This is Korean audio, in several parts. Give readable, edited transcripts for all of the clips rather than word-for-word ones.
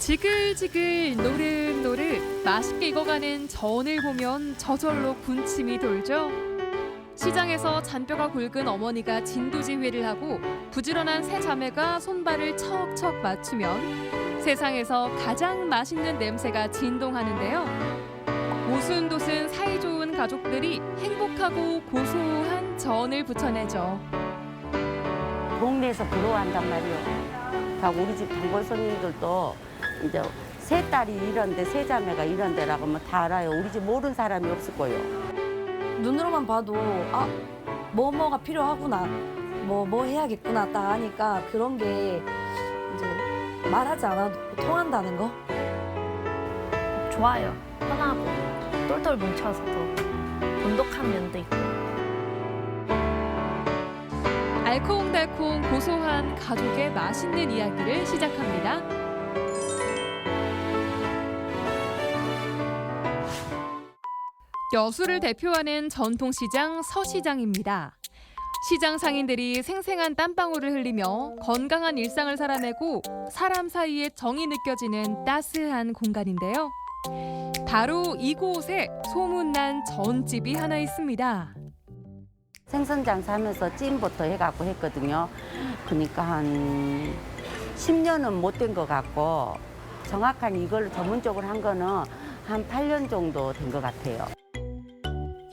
지글지글 노릇노릇 맛있게 익어가는 전을 보면 저절로 군침이 돌죠. 시장에서 잔뼈가 굵은 어머니가 진두지휘를 하고 부지런한 세 자매가 손발을 척척 맞추면 세상에서 가장 맛있는 냄새가 진동하는데요. 오순도순 사이좋은 가족들이 행복하고 고소한 전을 부쳐내죠. 동네에서 부러워한단 말이요. 우리 집 단골 손님들도 이제 세 딸이 이런데 세 자매가 이런데라고 하면 다 알아요. 우리 집 모르는 사람이 없을 거예요. 눈으로만 봐도 뭐가 필요하구나, 뭐 해야겠구나 딱 아니까 그런 게 이제 말하지 않아도 통한다는 거. 좋아요. 편하고 똘똘 뭉쳐서 또 돈독한 면도 있고. 알콩달콩 고소한 가족의 맛있는 이야기를 시작합니다. 여수를 대표하는 전통시장 서시장입니다. 시장 상인들이 생생한 땀방울을 흘리며 건강한 일상을 살아내고 사람 사이의 정이 느껴지는 따스한 공간인데요. 바로 이곳에 소문난 전집이 하나 있습니다. 생선 장사하면서 찜부터 해갖고 했거든요. 그러니까 한 10년은 못 된 것 같고 정확한 이걸 전문적으로 한 거는 한 8년 정도 된 것 같아요.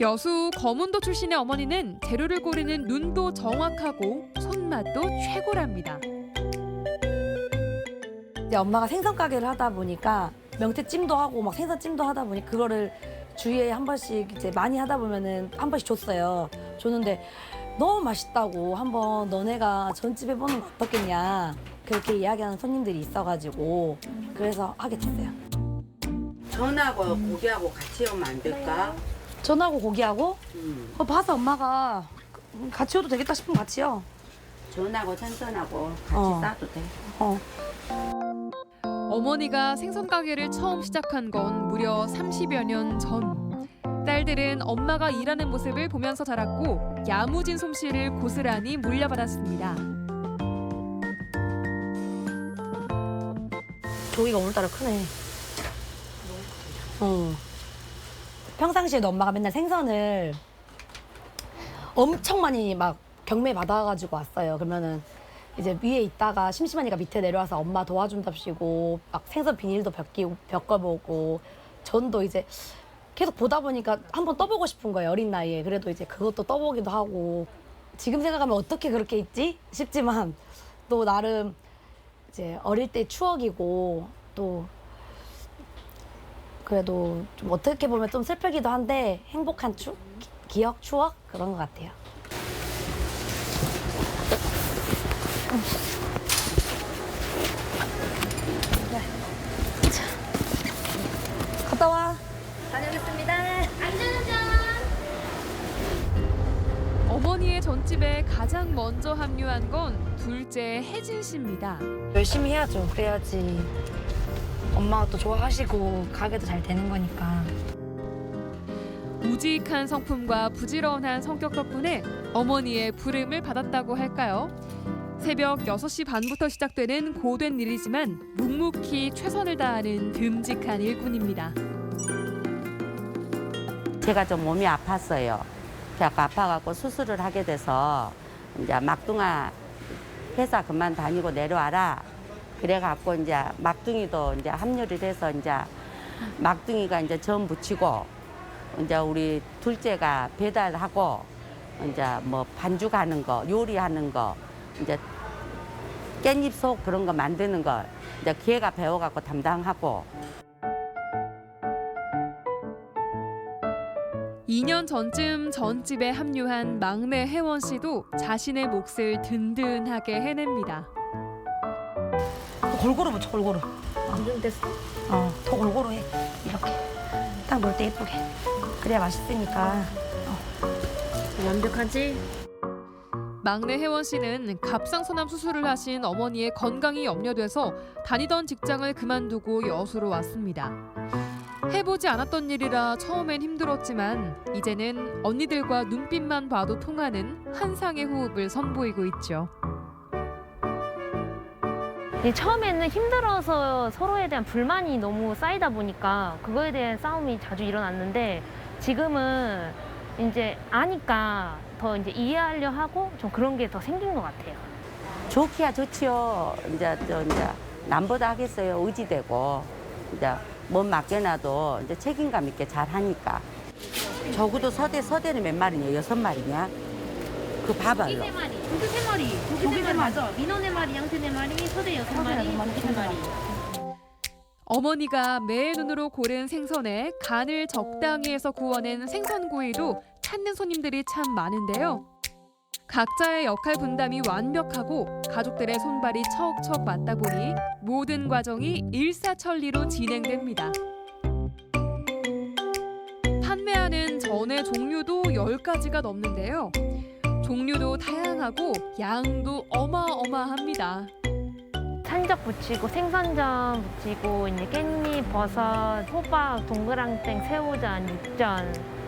여수 거문도 출신의 어머니는 재료를 고르는 눈도 정확하고 손맛도 최고랍니다. 이제 엄마가 생선 가게를 하다 보니까 명태찜도 하고 막 생선찜도 하다 보니 그거를 주위에 한 번씩 이제 많이 하다 보면은 한 번씩 줬어요. 줬는데 너무 맛있다고 한번 너네가 전집 해보는 거 어떻겠냐 그렇게 이야기하는 손님들이 있어가지고 그래서 하게 됐어요. 전하고 고기하고 같이 오면 안 될까? 전하고 고기하고 그거 봐서 엄마가 같이 오도 되겠다 싶으면 같이요. 전하고 생선하고 같이 싸도 돼. 어머니가 생선 가게를 처음 시작한 건 무려 30여 년 전. 딸들은 엄마가 일하는 모습을 보면서 자랐고 야무진 솜씨를 고스란히 물려받았습니다. 조기가 오늘따라 크네. 평상시에도 엄마가 맨날 생선을 엄청 많이 막 경매 받아가지고 왔어요. 그러면은 이제 위에 있다가 심심하니까 밑에 내려와서 엄마 도와준답시고 막 생선 비닐도 벗겨보고 전도 이제 계속 보다 보니까 한번 떠보고 싶은 거예요. 어린 나이에. 그래도 이제 그것도 떠보기도 하고 지금 생각하면 어떻게 그렇게 있지 싶지만 또 나름 이제 어릴 때 추억이고 또 그래도 좀 어떻게 보면 좀 슬프기도 한데 행복한 기억, 추억 그런 것 같아요. 갔다 와. 다녀오겠습니다. 안전운전. 어머니의 전집에 가장 먼저 합류한 건 둘째 혜진 씨입니다. 열심히 해야죠. 그래야지 엄마가 또 좋아하시고 가게도 잘 되는 거니까. 우직한 성품과 부지런한 성격 덕분에 어머니의 부름을 받았다고 할까요? 새벽 6시 반부터 시작되는 고된 일이지만 묵묵히 최선을 다하는 듬직한 일꾼입니다. 제가 좀 몸이 아팠어요. 그래서 아파갖고 수술을 하게 돼서 이제 막둥아 회사 그만 다니고 내려와라. 그래갖고 이제 막둥이도 이제 합류를 해서 이제 막둥이가 이제 전 부치고 이제 우리 둘째가 배달하고 이제 뭐 반죽하는 거, 요리하는 거, 이제 깻잎 속 그런 거 만드는 거 이제 걔가 배워갖고 담당하고. 2년 전쯤 전집에 합류한 막내 혜원 씨도 자신의 몫을 든든하게 해냅니다. 골고루 붙여, 골고루. 안정됐어. 더 골고루 해. 이렇게. 딱 넣을 때 예쁘게. 그래야 맛있으니까. 완벽하지? 막내 혜원 씨는 갑상선암 수술을 하신 어머니의 건강이 염려돼서 다니던 직장을 그만두고 여수로 왔습니다. 해보지 않았던 일이라 처음엔 힘들었지만 이제는 언니들과 눈빛만 봐도 통하는 한상의 호흡을 선보이고 있죠. 처음에는 힘들어서 서로에 대한 불만이 너무 쌓이다 보니까 그거에 대한 싸움이 자주 일어났는데 지금은 이제 아니까 더 이제 이해하려 하고 좀 그런 게 더 생긴 것 같아요. 좋기야 좋지요. 이제 남보다 하겠어요. 의지되고 이제 몸 맡겨놔도 이제 책임감 있게 잘 하니까. 적어도 서대는 몇 마리냐? 6마리냐? 그 봐봐요. 고기 3마리. 고기 3마리 맞아. 민어 4마리, 양태 4마리, 서대 6마리, 고기 3마리. 어머니가 매의 눈으로 고른 생선에 간을 적당히 해서 구워낸 생선구이도 찾는 손님들이 참 많은데요. 각자의 역할 분담이 완벽하고 가족들의 손발이 척척 맞다 보니 모든 과정이 일사천리로 진행됩니다. 판매하는 전의 종류도 10가지가 넘는데요. 종류도 다양하고 양도 어마어마합니다. 산적 부치고 생선전 부치고 이제 깻잎, 버섯, 호박, 동그랑땡, 새우전, 육전.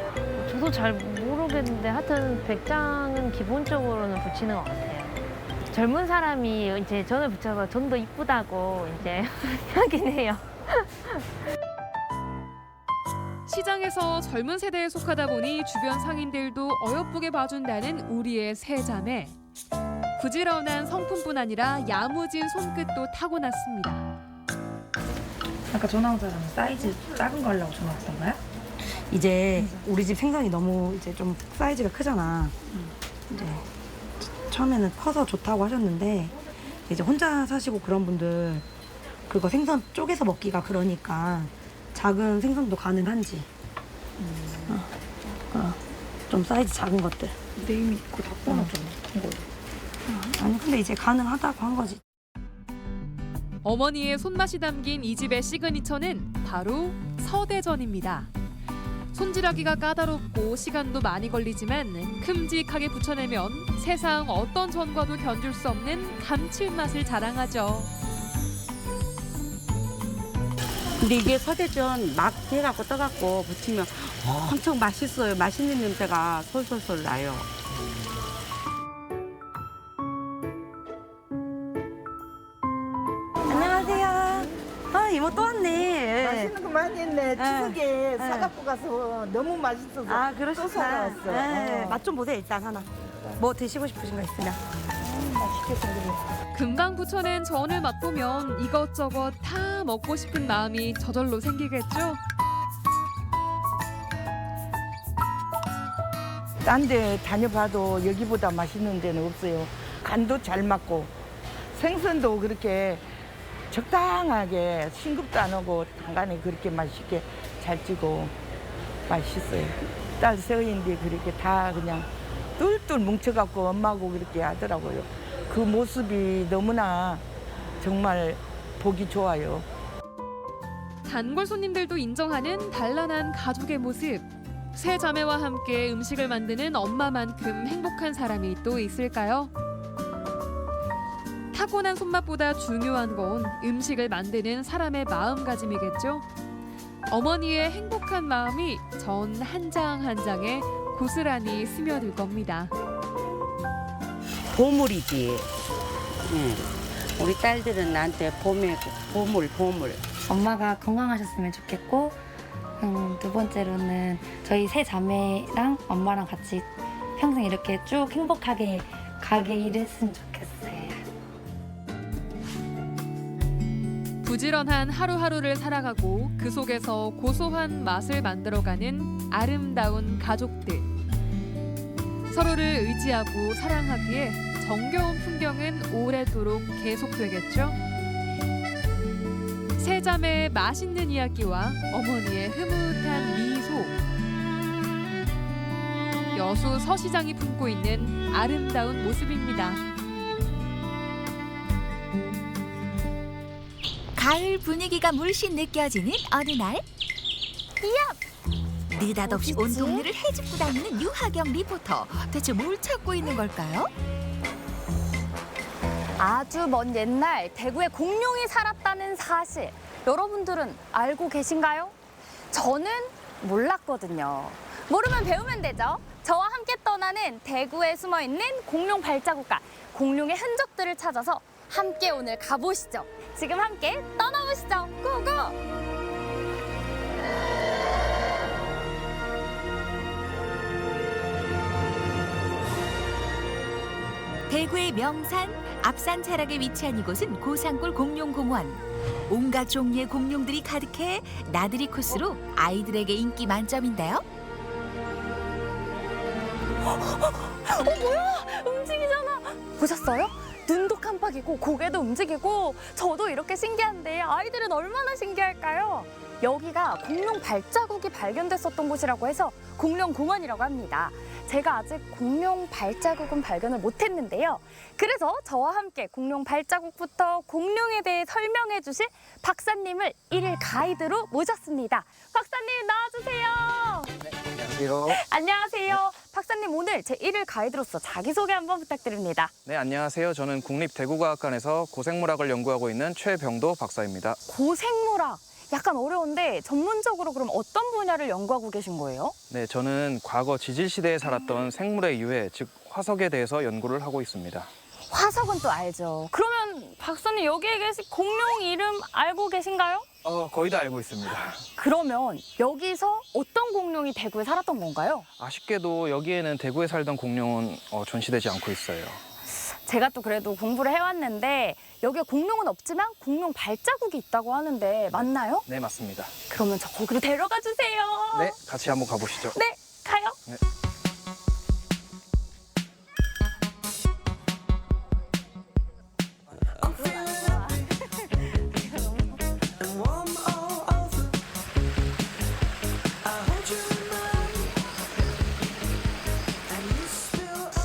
저도 잘 모르겠는데 하여튼 100장은 기본적으로는 부치는 것 같아요. 젊은 사람이 이제 전을 부쳐서 전도 이쁘다고 이제 하긴 해요. 시장에서 젊은 세대에 속하다 보니 주변 상인들도 어여쁘게 봐준다는 우리의 세 자매. 부지런한 성품뿐 아니라 야무진 손끝도 타고났습니다. 아까 전화 온 사람은 사이즈 작은 거 하려고 전화 왔던가요? 이제 우리 집 생선이 너무 이제 좀 사이즈가 크잖아. 이제 처음에는 커서 좋다고 하셨는데 이제 혼자 사시고 그런 분들 그거 생선 쪼개서 먹기가 그러니까 작은 생선도 가능한지. 좀 사이즈 작은 것들. 네임 있고 다 꺼놨잖아. 이거. 아니 근데 이제 가능하다고 한 거지. 어머니의 손맛이 담긴 이 집의 시그니처는 바로 서대전입니다. 손질하기가 까다롭고 시간도 많이 걸리지만 큼직하게 부쳐내면 세상 어떤 전과도 견줄 수 없는 감칠맛을 자랑하죠. 근데 이게 서대전 막 해갖고 떠갖고 부치면 엄청 맛있어요. 맛있는 냄새가 솔솔솔 나요. 안녕하세요. 아 이모 또 왔네. 맛있는 거 많이 했네. 추석에 사갖고 가서 너무 맛있어서 아 또 그러시구나. 사왔어. 네, 맛 좀 보세요 일단 하나. 뭐 드시고 싶으신 거 있으면. 맛있게 생겼네. 금방 부쳐낸 전을 맛보면 이것저것 다 먹고 싶은 마음이 저절로 생기겠죠? 딴 데 다녀봐도 여기보다 맛있는 데는 없어요. 간도 잘 맞고 생선도 그렇게 적당하게 싱겁도 안 하고 간간에 그렇게 맛있게 잘 찌고 맛있어요. 딸 세인데 그렇게 다 그냥 똘똘 뭉쳐갖고 엄마하고 그렇게 하더라고요. 그 모습이 너무나 정말 보기 좋아요. 단골 손님들도 인정하는 단란한 가족의 모습. 세 자매와 함께 음식을 만드는 엄마만큼 행복한 사람이 또 있을까요? 타고난 손맛보다 중요한 건 음식을 만드는 사람의 마음가짐이겠죠? 어머니의 행복한 마음이 전 한 장 한 장에 고스란히 스며들 겁니다. 보물이지. 응. 우리 딸들은 나한테 보물. 엄마가 건강하셨으면 좋겠고 두 번째로는 저희 세 자매랑 엄마랑 같이 평생 이렇게 쭉 행복하게 가게 일했으면 좋겠어요. 부지런한 하루하루를 살아가고 그 속에서 고소한 맛을 만들어가는 아름다운 가족들. 서로를 의지하고 사랑하기에 정겨운 풍경은 오래도록 계속되겠죠? 세 자매의 맛있는 이야기와 어머니의 흐뭇한 미소. 여수 서시장이 품고 있는 아름다운 모습입니다. 가을 분위기가 물씬 느껴지는 어느 날 느닷없이 온 동네를 헤집고 다니는 유하경 리포터. 대체 뭘 찾고 있는 걸까요? 아주 먼 옛날 대구에 공룡이 살았다는 사실 여러분들은 알고 계신가요? 저는 몰랐거든요. 모르면 배우면 되죠. 저와 함께 떠나는 대구에 숨어있는 공룡 발자국과 공룡의 흔적들을 찾아서 함께 오늘 가보시죠. 지금 함께 떠나보시죠. 고고! 대구의 명산 앞산 자락에 위치한 이곳은 고산골 공룡공원. 온갖 종류의 공룡들이 가득해 나들이 코스로 아이들에게 인기 만점인데요. 뭐야? 움직이잖아. 보셨어요? 눈도 깜빡이고 고개도 움직이고 저도 이렇게 신기한데 아이들은 얼마나 신기할까요? 여기가 공룡 발자국이 발견됐었던 곳이라고 해서 공룡공원이라고 합니다. 제가 아직 공룡 발자국은 발견을 못했는데요. 그래서 저와 함께 공룡 발자국부터 공룡에 대해 설명해 주실 박사님을 일일 가이드로 모셨습니다. 박사님 나와주세요. 네, 안녕하세요. 안녕하세요. 박사님 오늘 제 일일 가이드로서 자기소개 한번 부탁드립니다. 네, 안녕하세요. 저는 국립대구과학관에서 고생물학을 연구하고 있는 최병도 박사입니다. 고생물학. 약간 어려운데 전문적으로 그럼 어떤 분야를 연구하고 계신 거예요? 네, 저는 과거 지질시대에 살았던 생물의 유해, 즉 화석에 대해서 연구를 하고 있습니다. 화석은 또 알죠. 그러면 박사님 여기에 계신 공룡 이름 알고 계신가요? 거의 다 알고 있습니다. 그러면 여기서 어떤 공룡이 대구에 살았던 건가요? 아쉽게도 여기에는 대구에 살던 공룡은 전시되지 않고 있어요. 제가 또 그래도 공부를 해왔는데 여기에 공룡은 없지만 공룡 발자국이 있다고 하는데 맞나요? 네, 맞습니다. 그러면 저 거기로 데려가 주세요. 네, 같이 한번 가보시죠. 네, 가요. 네.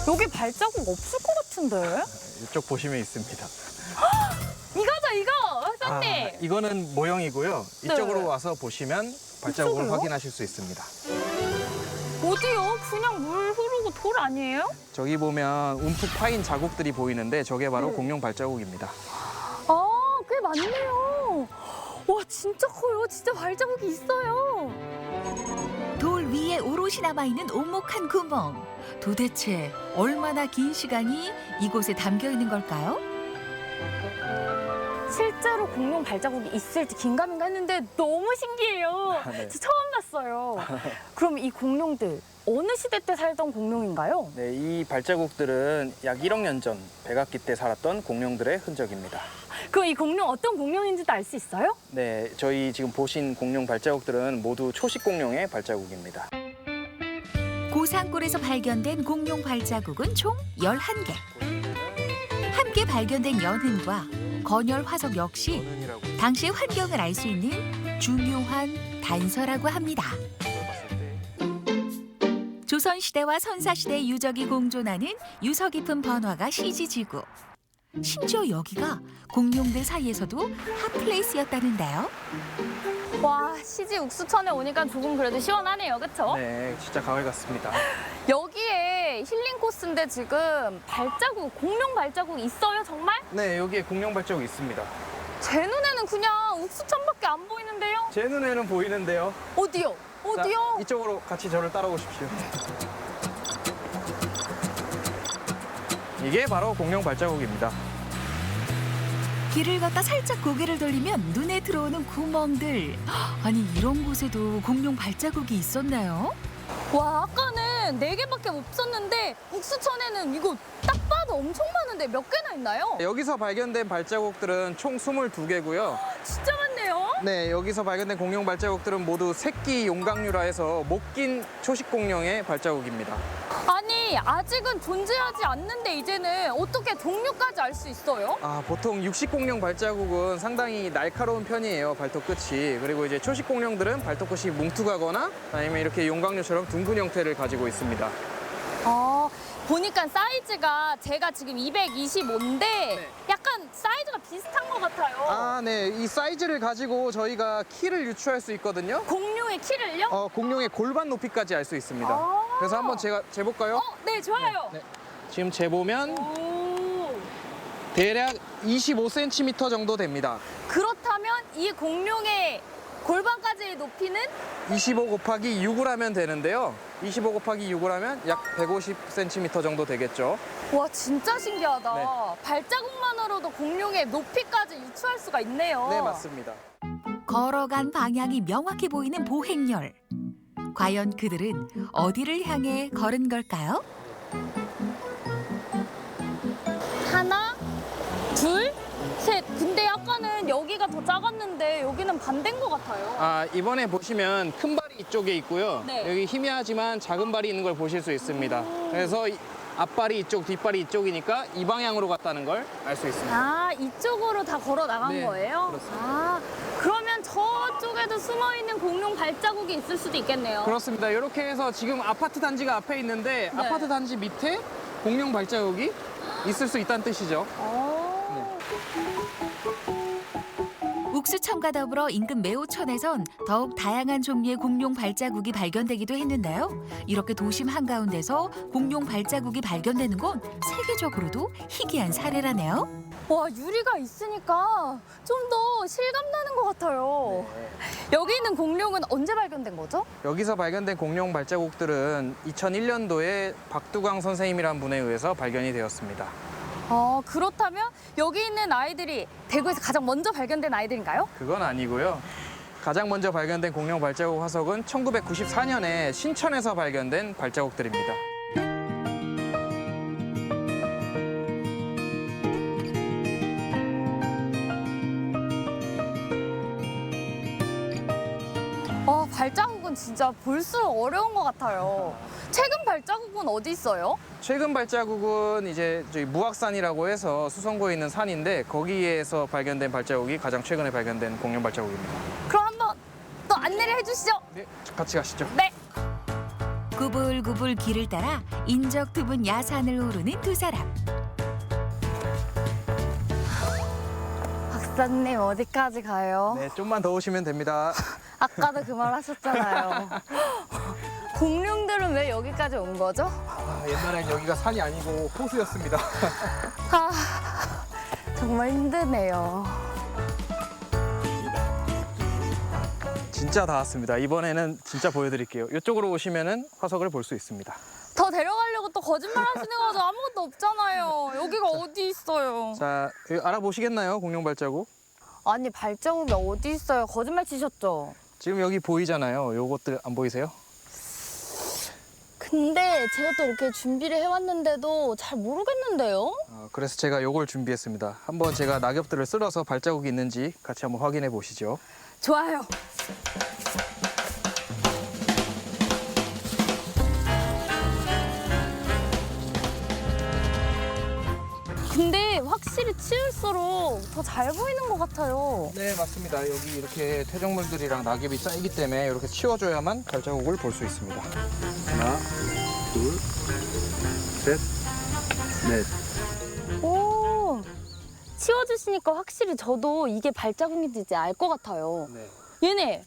여기 발자국 없을 것 같은데? 이쪽 보시면 있습니다. 이거죠, 이거! 박사님! 이거는 모형이고요. 네. 이쪽으로 와서 보시면 발자국을 이쪽으로요? 확인하실 수 있습니다. 어디요? 그냥 물 흐르고 돌 아니에요? 저기 보면 움푹 파인 자국들이 보이는데 저게 바로 네. 공룡 발자국입니다. 아, 꽤 많네요. 와, 진짜 커요. 진짜 발자국이 있어요. 돌 위에 오롯이 남아있는 오목한 구멍. 도대체 얼마나 긴 시간이 이곳에 담겨 있는 걸까요? 실제로 공룡 발자국이 있을지 긴가민가 했는데 너무 신기해요. 네. 저 처음 봤어요. 그럼 이 공룡들 어느 시대 때 살던 공룡인가요? 네, 이 발자국들은 약 1억 년 전 백악기 때 살았던 공룡들의 흔적입니다. 그럼 이 공룡 어떤 공룡인지도 알 수 있어요? 네, 저희 지금 보신 공룡 발자국들은 모두 초식 공룡의 발자국입니다. 고산골에서 발견된 공룡 발자국은 총 11개. 함께 발견된 연흔과 건열 화석 역시 당시의 환경을 알 수 있는 중요한 단서라고 합니다. 조선시대와 선사시대의 유적이 공존하는 유서 깊은 번화가 시지지구. 심지어 여기가 공룡들 사이에서도 핫플레이스였다는데요. 와, 시지 욱수천에 오니까 조금 그래도 시원하네요. 그쵸? 네, 진짜 가을 같습니다. 여기에 힐링 코스인데 지금 발자국, 공룡 발자국 있어요, 정말? 네, 여기에 공룡 발자국 있습니다. 제 눈에는 그냥 욱수천밖에 안 보이는데요? 제 눈에는 보이는데요. 어디요? 어디요? 자, 이쪽으로 같이 저를 따라오십시오. 이게 바로 공룡 발자국입니다. 길을 걷다 살짝 고개를 돌리면 눈에 들어오는 구멍들. 아니 이런 곳에도 공룡 발자국이 있었나요? 와, 아까는 4개밖에 없었는데 욱수천에는 이거 딱 봐도 엄청 많은데 몇 개나 있나요? 여기서 발견된 발자국들은 총 22개고요. 진짜 많네요. 네, 여기서 발견된 공룡 발자국들은 모두 새끼 용각류라 해서 못 낀 초식 공룡의 발자국입니다. 아니, 아직은 존재하지 않는데 이제는 어떻게 종류까지 알 수 있어요? 보통 육식 공룡 발자국은 상당히 날카로운 편이에요, 발톱 끝이. 그리고 이제 초식 공룡들은 발톱 끝이 뭉툭하거나 아니면 이렇게 용각류처럼 둥근 형태를 가지고 있습니다. 보니까 사이즈가 제가 지금 225인데 약간 사이즈가 비슷한 것 같아요. 네, 이 사이즈를 가지고 저희가 키를 유추할 수 있거든요. 공룡의 키를요? 공룡의 골반 높이까지 알 수 있습니다. 그래서 한번 제가 재볼까요? 네, 좋아요. 네. 지금 재보면 오. 대략 25cm 정도 됩니다. 그렇다면 이 공룡의 골반까지 높이는 25 곱하기 6을 하면 되는데요. 25 곱하기 6을 하면 약 150cm 정도 되겠죠. 와 진짜 신기하다. 네. 발자국만으로도 공룡의 높이까지 유추할 수가 있네요. 네, 맞습니다. 걸어간 방향이 명확히 보이는 보행렬. 과연 그들은 어디를 향해 걸은 걸까요? 하나, 둘, 셋. 근데 아까는 여기가 더 작았는데 여기는 반대인 것 같아요. 아, 이번에 보시면 큰 발이 이쪽에 있고요. 네. 여기 희미하지만 작은 발이 있는 걸 보실 수 있습니다. 그래서 앞발이 이쪽, 뒷발이 이쪽이니까 이 방향으로 갔다는 걸 알 수 있습니다. 아, 이쪽으로 다 걸어 나간 네, 거예요? 그렇습니다. 아, 그러면 저쪽에도 숨어 있는 공룡 발자국이 있을 수도 있겠네요. 그렇습니다. 이렇게 해서 지금 아파트 단지가 앞에 있는데 네. 아파트 단지 밑에 공룡 발자국이 있을 수 있다는 뜻이죠. ук수천과 더불어 인근 매호천에선 더욱 다양한 종류의 공룡 발자국이 발견되기도 했는데요. 이렇게 도심 한가운데서 공룡 발자국이 발견되는 건 세계적으로도 희귀한 사례라네요. 와, 유리가 있으니까 좀 더 실감나는 것 같아요. 여기 있는 공룡은 언제 발견된 거죠? 여기서 발견된 공룡 발자국들은 2001년도에 박두광 선생님이란 분에 의해서 발견이 되었습니다. 그렇다면 여기 있는 아이들이 대구에서 가장 먼저 발견된 아이들인가요? 그건 아니고요. 가장 먼저 발견된 공룡 발자국 화석은 1994년에 신천에서 발견된 발자국들입니다. 발자국은 진짜 볼수록 어려운 것 같아요. 최근 발자국은 어디 있어요? 최근 발자국은 이제 저희 무악산이라고 해서 수성구에 있는 산인데 거기에서 발견된 발자국이 가장 최근에 발견된 공룡 발자국입니다. 그럼 한번 또 안내를 해주시죠. 네, 같이 가시죠. 네. 구불구불 길을 따라 인적 드문 야산을 오르는 두 사람. 박사님 어디까지 가요? 네, 좀만 더 오시면 됩니다. 아까도 그 말 하셨잖아요. 공룡들은 왜 여기까지 온 거죠? 아, 옛날엔 여기가 산이 아니고 호수였습니다. 아, 정말 힘드네요. 진짜 다 왔습니다. 이번에는 진짜 보여드릴게요. 이쪽으로 오시면은 화석을 볼 수 있습니다. 더 데려가려고 또 거짓말 하시는 거죠? 아무것도 없잖아요. 여기가 어디 있어요? 자, 여기 알아보시겠나요? 공룡 발자국? 아니, 발자국이 어디 있어요? 거짓말 치셨죠? 지금 여기 보이잖아요. 요것들 안 보이세요? 근데 제가 또 이렇게 준비를 해왔는데도 잘 모르겠는데요? 그래서 제가 요걸 준비했습니다. 한번 제가 낙엽들을 쓸어서 발자국이 있는지 같이 한번 확인해 보시죠. 좋아요. 근데 확실히 치울수록 더 잘 보이는 것 같아요. 네, 맞습니다. 여기 이렇게 퇴적물들이랑 낙엽이 쌓이기 때문에 이렇게 치워줘야만 발자국을 볼 수 있습니다. 하나, 둘, 셋, 넷. 오, 치워주시니까 확실히 저도 이게 발자국인지 이제 알 것 같아요. 네. 얘네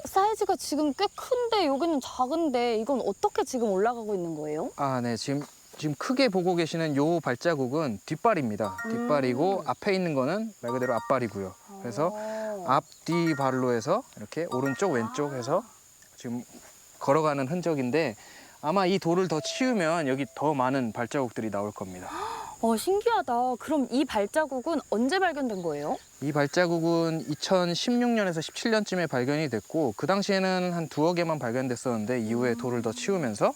사이즈가 지금 꽤 큰데 여기는 작은데 이건 어떻게 지금 올라가고 있는 거예요? 아, 네. 지금 크게 보고 계시는 요 발자국은 뒷발입니다. 뒷발이고 앞에 있는 거는 말 그대로 앞발이고요. 그래서 앞뒤 발로 해서 이렇게 오른쪽 왼쪽 해서 지금 걸어가는 흔적인데 아마 이 돌을 더 치우면 여기 더 많은 발자국들이 나올 겁니다. 신기하다. 그럼 이 발자국은 언제 발견된 거예요? 이 발자국은 2016년에서 17년쯤에 발견이 됐고 그 당시에는 한 2억 개만 발견됐었는데 이후에 돌을 더 치우면서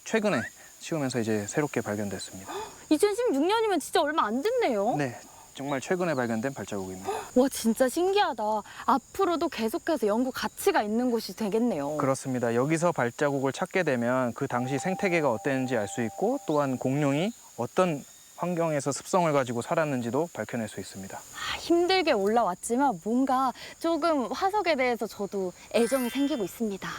최근에 치우면서 이제 새롭게 발견됐습니다. 2016년이면 진짜 얼마 안 됐네요. 네, 정말 최근에 발견된 발자국입니다. 와, 진짜 신기하다. 앞으로도 계속해서 연구 가치가 있는 곳이 되겠네요. 그렇습니다. 여기서 발자국을 찾게 되면 그 당시 생태계가 어땠는지 알 수 있고 또한 공룡이 어떤 환경에서 습성을 가지고 살았는지도 밝혀낼 수 있습니다. 힘들게 올라왔지만 뭔가 조금 화석에 대해서 저도 애정이 생기고 있습니다.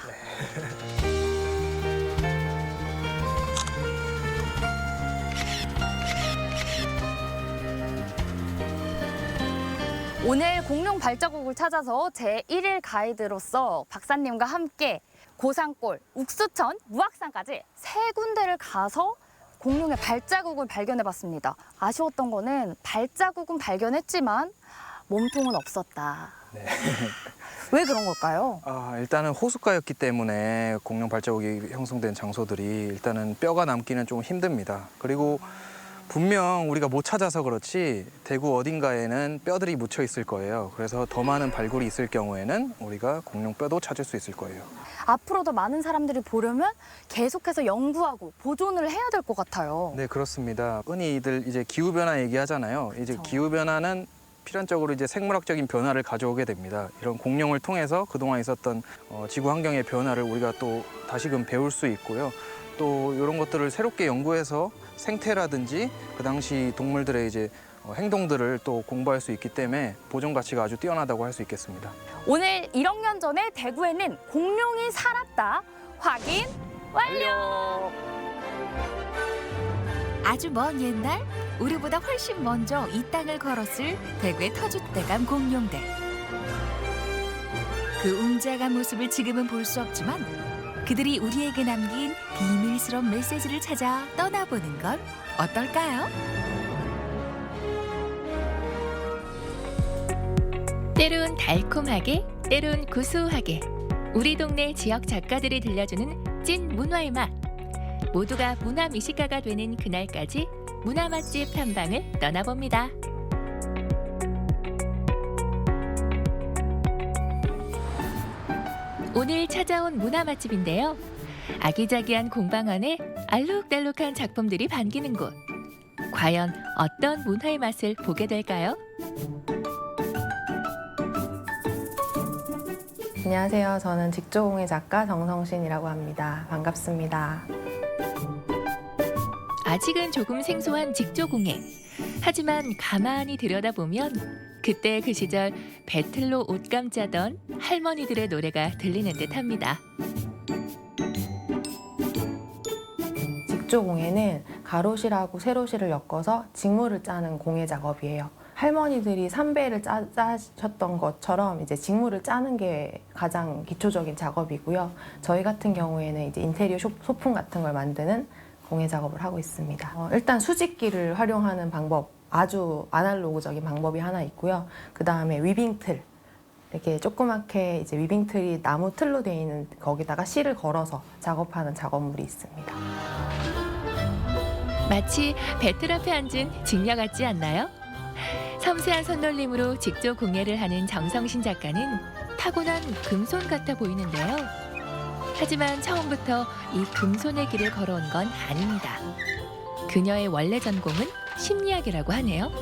오늘 공룡 발자국을 찾아서 제 1일 가이드로서 박사님과 함께 고산골, ук수천, 무악산까지 3군데를 가서 공룡의 발자국을 발견해봤습니다. 아쉬웠던 거는 발자국은 발견했지만 몸통은 없었다. 네. 왜 그런 걸까요? 일단은 호숫가였기 때문에 공룡 발자국이 형성된 장소들이 일단은 뼈가 남기는 좀 힘듭니다. 그리고 분명 우리가 못 찾아서 그렇지 대구 어딘가에는 뼈들이 묻혀 있을 거예요. 그래서 더 많은 발굴이 있을 경우에는 우리가 공룡 뼈도 찾을 수 있을 거예요. 앞으로도 많은 사람들이 보려면 계속해서 연구하고 보존을 해야 될 것 같아요. 네, 그렇습니다. 흔히들 이제 기후 변화 얘기하잖아요. 이제 그렇죠. 기후 변화는 필연적으로 이제 생물학적인 변화를 가져오게 됩니다. 이런 공룡을 통해서 그동안 있었던 지구 환경의 변화를 우리가 또 다시금 배울 수 있고요. 또 이런 것들을 새롭게 연구해서 생태라든지 그 당시 동물들의 이제 행동들을 또 공부할 수 있기 때문에 보존 가치가 아주 뛰어나다고 할 수 있겠습니다. 오늘 1억 년 전에 대구에는 공룡이 살았다. 확인 완료! 아주 먼 옛날 우리보다 훨씬 먼저 이 땅을 걸었을 대구의 터줏대감 공룡들. 그 웅장한 모습을 지금은 볼 수 없지만 그들이 우리에게 남긴 비밀스러운 메시지를 찾아 떠나보는 건 어떨까요? 때론 달콤하게, 때론 구수하게 우리 동네 지역 작가들이 들려주는 찐 문화의 맛. 모두가 문화 미식가가 되는 그날까지 문화 맛집 탐방을 떠나봅니다. 오늘 찾아온 문화 맛집인데요. 아기자기한 공방 안에 알록달록한 작품들이 반기는 곳. 과연 어떤 문화의 맛을 보게 될까요? 안녕하세요. 저는 직조공예 작가 정성신이라고 합니다. 반갑습니다. 아직은 조금 생소한 직조공예. 하지만 가만히 들여다보면 그때 그 시절 배틀로 옷 감자던 할머니들의 노래가 들리는 듯합니다. 직조공예는 가로실하고 세로실을 엮어서 직무를 짜는 공예 작업이에요. 할머니들이 삼배를 짜셨던 것처럼 이제 직무를 짜는 게 가장 기초적인 작업이고요. 저희 같은 경우에는 이제 인테리어 소품 같은 걸 만드는 공예 작업을 하고 있습니다. 일단 수직기를 활용하는 방법, 아주 아날로그적인 방법이 하나 있고요. 그 다음에 위빙틀, 이렇게 조그맣게 이제 위빙틀이 나무 틀로 되어 있는 거기다가 실을 걸어서 작업하는 작업물이 있습니다. 마치 배틀 앞에 앉은 직녀 같지 않나요? 섬세한 손놀림으로 직조 공예를 하는 정성신 작가는 타고난 금손 같아 보이는데요. 하지만 처음부터 이 금손의 길을 걸어온 건 아닙니다. 그녀의 원래 전공은 심리학이라고 하네요.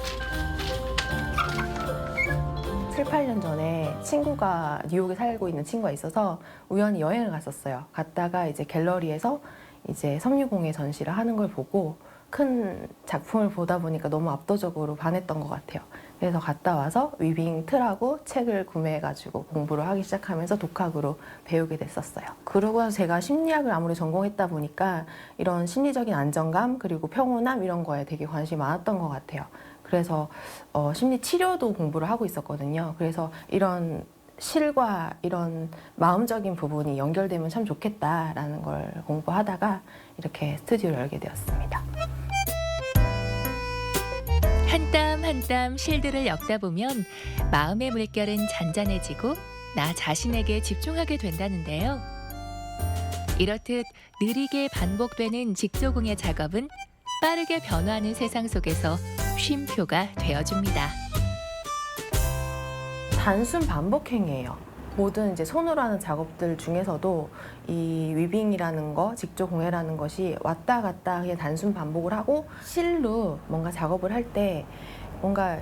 7, 8년 전에 친구가 뉴욕에 살고 있는 친구가 있어서 우연히 여행을 갔었어요. 갔다가 이제 갤러리에서 이제 섬유공예 전시를 하는 걸 보고 큰 작품을 보다 보니까 너무 압도적으로 반했던 것 같아요. 그래서 갔다 와서 위빙 틀하고 책을 구매해가지고 공부를 하기 시작하면서 독학으로 배우게 됐었어요. 그러고 나서 제가 심리학을 아무리 전공했다 보니까 이런 심리적인 안정감 그리고 평온함 이런 거에 되게 관심이 많았던 것 같아요. 그래서 심리 치료도 공부를 하고 있었거든요. 그래서 이런 실과 이런 마음적인 부분이 연결되면 참 좋겠다라는 걸 공부하다가 이렇게 스튜디오를 열게 되었습니다. 한 땀 한 땀 실들을 엮다 보면 마음의 물결은 잔잔해지고 나 자신에게 집중하게 된다는데요. 이렇듯 느리게 반복되는 직조공예 작업은 빠르게 변화하는 세상 속에서 쉼표가 되어줍니다. 단순 반복 행위예요. 모든 이제 손으로 하는 작업들 중에서도 이 위빙이라는 거, 직조공예라는 것이 왔다 갔다 그냥 단순 반복을 하고 실로 뭔가 작업을 할 때 뭔가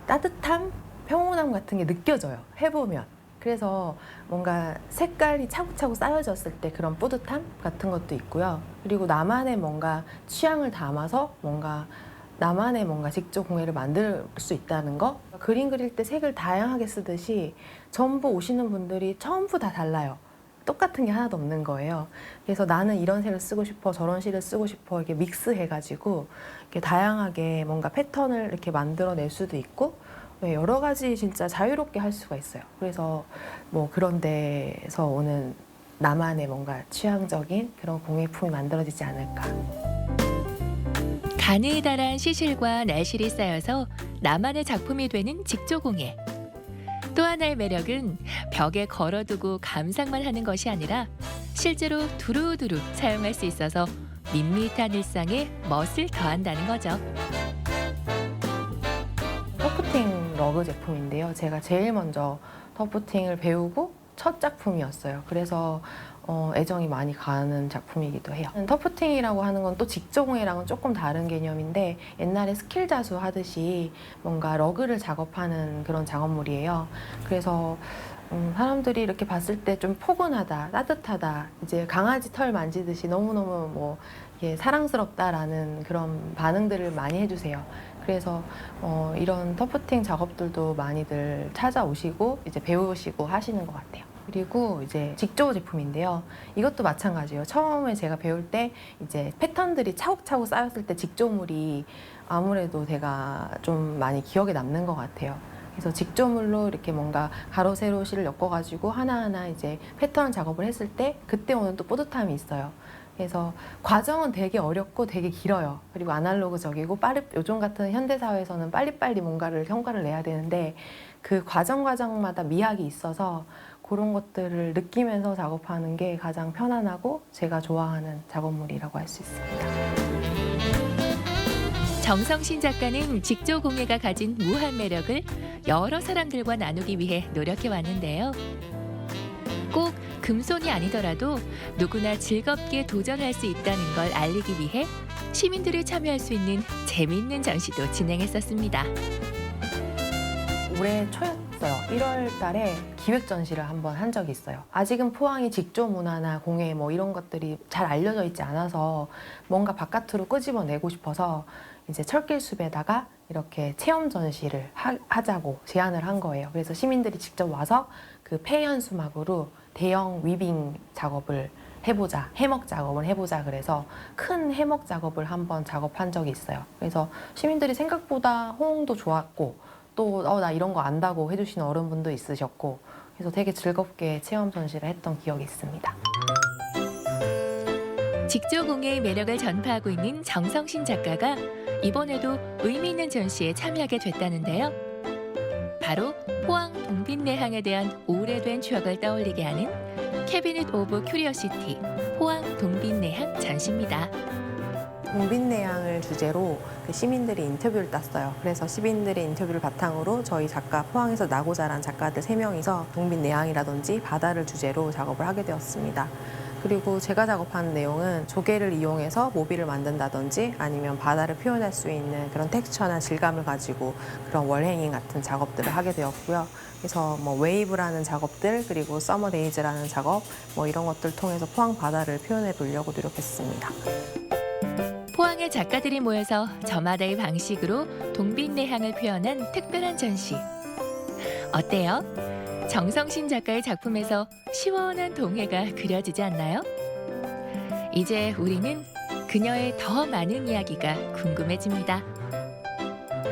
따뜻함, 평온함 같은 게 느껴져요. 해보면. 그래서 뭔가 색깔이 차곡차곡 쌓여졌을 때 그런 뿌듯함 같은 것도 있고요. 그리고 나만의 뭔가 취향을 담아서 뭔가 나만의 뭔가 직조공예를 만들 수 있다는 거. 그림 그릴 때 색을 다양하게 쓰듯이 전부 오시는 분들이 전부 다 달라요. 똑같은 게 하나도 없는 거예요. 그래서 나는 이런 색을 쓰고 싶어, 저런 실을 쓰고 싶어 이렇게 믹스해가지고 이렇게 다양하게 뭔가 패턴을 이렇게 만들어낼 수도 있고 여러 가지 진짜 자유롭게 할 수가 있어요. 그래서 뭐 그런 데서 오는 나만의 뭔가 취향적인 그런 공예품이 만들어지지 않을까. 가느다란 시실과 날실이 쌓여서 나만의 작품이 되는 직조공예. 또 하나의 매력은 벽에 걸어두고 감상만 하는 것이 아니라 실제로 두루두루 사용할 수 있어서 밋밋한 일상에 멋을 더한다는 거죠. 터프팅 러그 제품인데요. 제가 제일 먼저 터프팅을 배우고 첫 작품이었어요. 그래서 애정이 많이 가는 작품이기도 해요. 터프팅이라고 하는 건 또 직조공예랑은 조금 다른 개념인데 옛날에 스킬 자수 하듯이 뭔가 러그를 작업하는 그런 작업물이에요. 그래서 사람들이 이렇게 봤을 때 좀 포근하다, 따뜻하다, 이제 강아지 털 만지듯이 너무너무 뭐 이게 사랑스럽다라는 그런 반응들을 많이 해주세요. 그래서 이런 터프팅 작업들도 많이들 찾아오시고 이제 배우시고 하시는 것 같아요. 그리고 이제 직조 제품인데요. 이것도 마찬가지예요. 처음에 제가 배울 때 이제 패턴들이 차곡차곡 쌓였을 때 직조물이 아무래도 제가 좀 많이 기억에 남는 것 같아요. 그래서 직조물로 이렇게 뭔가 가로 세로 실을 엮어가지고 하나하나 이제 패턴 작업을 했을 때 그때 오는 또 뿌듯함이 있어요. 그래서 과정은 되게 어렵고 되게 길어요. 그리고 아날로그적이고 요즘 같은 현대 사회에서는 빨리빨리 뭔가를 성과를 내야 되는데 그 과정마다 미학이 있어서 그런 것들을 느끼면서 작업하는 게 가장 편안하고 제가 좋아하는 작업물이라고 할 수 있습니다. 정성신 작가는 직조공예가 가진 무한 매력을 여러 사람들과 나누기 위해 노력해 왔는데요. 꼭 금손이 아니더라도 누구나 즐겁게 도전할 수 있다는 걸 알리기 위해 시민들이 참여할 수 있는 재미있는 전시도 진행했었습니다. 올해 초였어요. 1월 달에 기획 전시를 한번 한 적이 있어요. 아직은 포항이 직조 문화나 공예 뭐 이런 것들이 잘 알려져 있지 않아서 뭔가 바깥으로 끄집어내고 싶어서 이제 철길숲에다가 이렇게 체험 전시를 하자고 제안을 한 거예요. 그래서 시민들이 직접 와서 그 폐연수막으로 대형 위빙 작업을 해보자, 해먹 작업을 해보자 그래서 큰 해먹 작업을 한번 작업한 적이 있어요. 그래서 시민들이 생각보다 호응도 좋았고 또 나 이런 거 안다고 해주시는 어른분도 있으셨고 그래서 되게 즐겁게 체험 전시를 했던 기억이 있습니다. 직조공예의 매력을 전파하고 있는 정성신 작가가 이번에도 의미 있는 전시에 참여하게 됐다는데요. 바로 포항 동빛내항에 대한 오래된 추억을 떠올리게 하는 캐비닛 오브 큐리오시티 포항 동빛내항 전시입니다. 동빛내항을 주제로 그 시민들이 인터뷰를 땄어요. 그래서 시민들의 인터뷰를 바탕으로 저희 작가, 포항에서 나고 자란 작가들 3명이서 동빛내항이라든지 바다를 주제로 작업을 하게 되었습니다. 그리고 제가 작업하는 내용은 조개를 이용해서 모비를 만든다든지 아니면 바다를 표현할 수 있는 그런 텍스처나 질감을 가지고 그런 월행잉 같은 작업들을 하게 되었고요. 그래서 뭐 웨이브라는 작업들 그리고 서머 데이즈라는 작업 뭐 이런 것들 통해서 포항 바다를 표현해 보려고 노력했습니다. 포항의 작가들이 모여서 저마다의 방식으로 동빛내항을 표현한 특별한 전시. 어때요? 정성신 작가의 작품에서 시원한 동해가 그려지지 않나요? 이제 우리는 그녀의 더 많은 이야기가 궁금해집니다.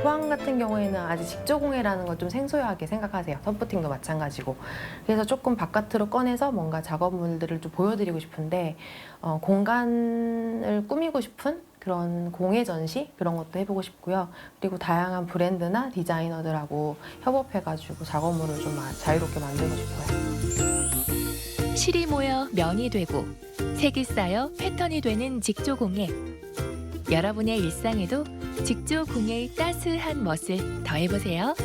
포항 같은 경우에는 아직 직조공예라는 걸 좀 생소하게 생각하세요. 터프팅도 마찬가지고. 그래서 조금 바깥으로 꺼내서 뭔가 작업물들을 좀 보여드리고 싶은데 공간을 꾸미고 싶은 그런 공예 전시 그런 것도 해보고 싶고요. 그리고 다양한 브랜드나 디자이너들하고 협업해가지고 작업물을 좀 자유롭게 만들고 싶어요. 실이 모여 면이 되고 색이 쌓여 패턴이 되는 직조공예. 여러분의 일상에도 직조공예의 따스한 멋을 더해보세요.